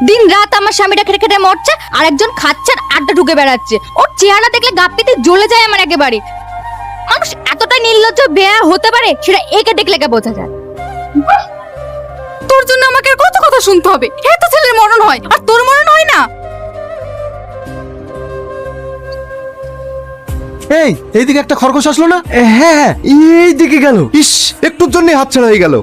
দিন রাত আমার স্বামীটা খেটে খেটে মরছে, আর একজন খাচ্ছে আর আড্ডা ঢুকে বেড়াচ্ছে। ওর চেহারা দেখলে গাপ্পিতে জ্বলে যায় আমার একেবারে। মানুষ এতটা নির্লজ্জ বেয়া হতে পারে সেটা একে দেখলে বোঝা যায়। তোর জন্য আমাকে আর কত কথা শুনতে হবে? এত ছেলের মরণ হয় আর তোর মরণ হয় না? এইদিকে একটা খরগোশ আসলো না? হ্যাঁ, এইদিকে গেল। ইস, একটুর জন্য হাত ছাড়া হয়ে গেল।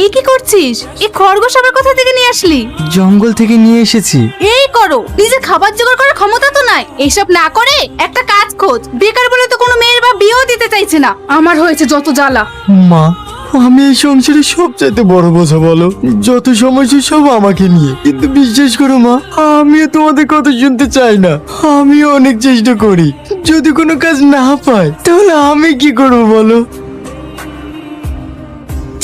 এই কি করছিস? এই খরগোশ আবার কোথা থেকে নিয়ে আসলি? জঙ্গল থেকে নিয়ে এসেছি। এই করো, নিজে খাবার জোগাড় করার ক্ষমতা তো নাই। এইসব না করে একটা কাজ খোঁজ। বেকার বলে তো কোনো মেয়ের বা বিয়েও দিতে চাইছে না। আমার হয়েছে যত জ্বালা। মা, আমি এই সংসারে সবচাইতে বড় বোঝা বলো। যত সমস্যা সব আমাকে নিয়ে। কিন্তু বিশ্বাস করো মা, আমিও তোমাদের কথা শুনতে চাই না। আমিও অনেক চেষ্টা করি, যদি কোনো কাজ না পাই তাহলে আমি কি করবো বলো?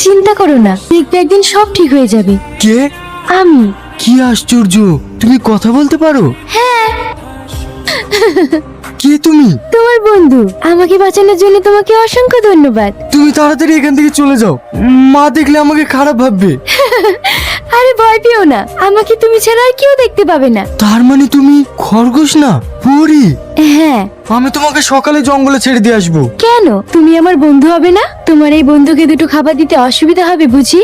চিন্তা করো না, দেখবে একদিন সব ঠিক হয়ে যাবে। কে? আমি। কি আশ্চর্য, তুমি কথা বলতে পারো? হ্যাঁ। কে তুমি? তোমার বন্ধু। আমাকে বাঁচানোর জন্য তোমাকে অসংখ্য ধন্যবাদ। তুমি তাড়াতাড়ি এখান থেকে চলে যাও, মা দেখলে আমাকে খারাপ ভাববে। আরে ভয় পেও না, আমাকে তুমি ছাড়া আর কেউ দেখতে পাবে না। তার মানে তুমি খরগোশ না, পরী? হ্যাঁ। আমি তোমাকে সকালে জঙ্গলে ছেড়ে দিয়ে আসবো। কেন? তুমি আমার বন্ধু হবে না? তোমার এই বন্ধুকে দুটো খাবার দিতে অসুবিধা হবে বুঝি?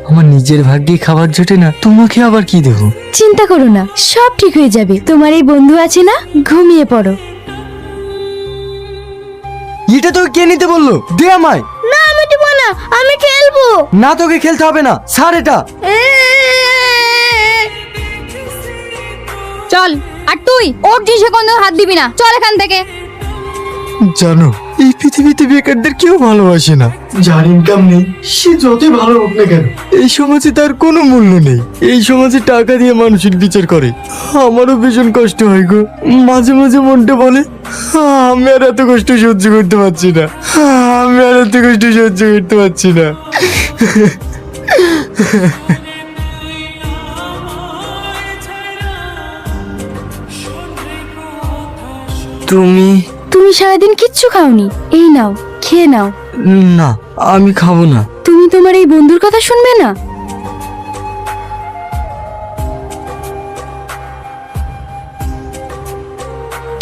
আমার নিজের ভাগ্যে খাবার জোটে না, তোমাকে আবার কি দেবো? চিন্তা করো না, সব ঠিক হয়ে যাবে। তোমার এই বন্ধু আছে না, ঘুমিয়ে পড়ো। এটা তোকে কে নিতে বললো? দে আমায়। না আমি দেবো না, আমি খেলবো। না, তোকে খেলতে হবে না, ছাড় এটা। চল। আর তুই ওর জিনিসে কোনো হাত দিবি না, চল এখান থেকে। জানো, এই পৃথিবীতে বেকারদের কেউ ভালোবাসে না। যার ইনকাম নেই সে যতই ভালো হোক না কেন, এই সমাজে তার কোনো মূল্য নেই। এই সমাজে টাকা দিয়ে মানুষের বিচার করে। আমারও ভীষণ কষ্ট হয় গো। মাঝে মাঝে মনটা বলে আমি আর এত কষ্ট সহ্য করতে পারছি না, আমি আর এত কষ্ট সহ্য করতে পারছি না। তুমি? তুমি সারাদিন কিচ্ছু খাওনি, এই নাও খেয়ে নাও। না, আমি খাবো না। তুমি তোমার এই বন্ধুর কথা শুনবে না?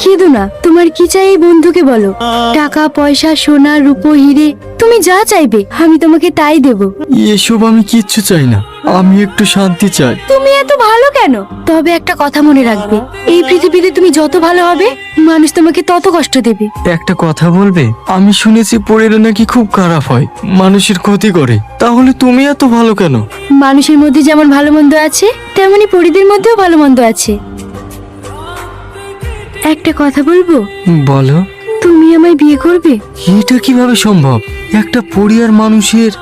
কেঁদো না, তোমার কি চাই এই বন্ধুকে বলো। টাকা পয়সা সোনা রূপো হিরে, তুমি যা চাইবে আমি তোমাকে তাই দেব। এসব আমি কিচ্ছু চাই না, আমি একটু শান্তি চাই। তুমি এত ভালো কেন? তবে একটা কথা মনে রাখবে, এই পৃথিবীতে তুমি যত ভালো হবে মানুষ তোমাকে তত কষ্ট দেবে। একটা কথা বলবে? আমি শুনেছি পরেরা নাকি খুব খারাপ হয়, মানুষের ক্ষতি করে। তাহলে তুমি এত ভালো কেন? মানুষের মধ্যে যেমন ভালো মন্দ আছে, তেমনি পরিদের মধ্যেও ভালো মন্দ আছে। একটা কথা বলবো? বলো। তুমি আমায় বিয়ে করবে? এটা কিভাবে সম্ভব? একটা পরিবার মানুষের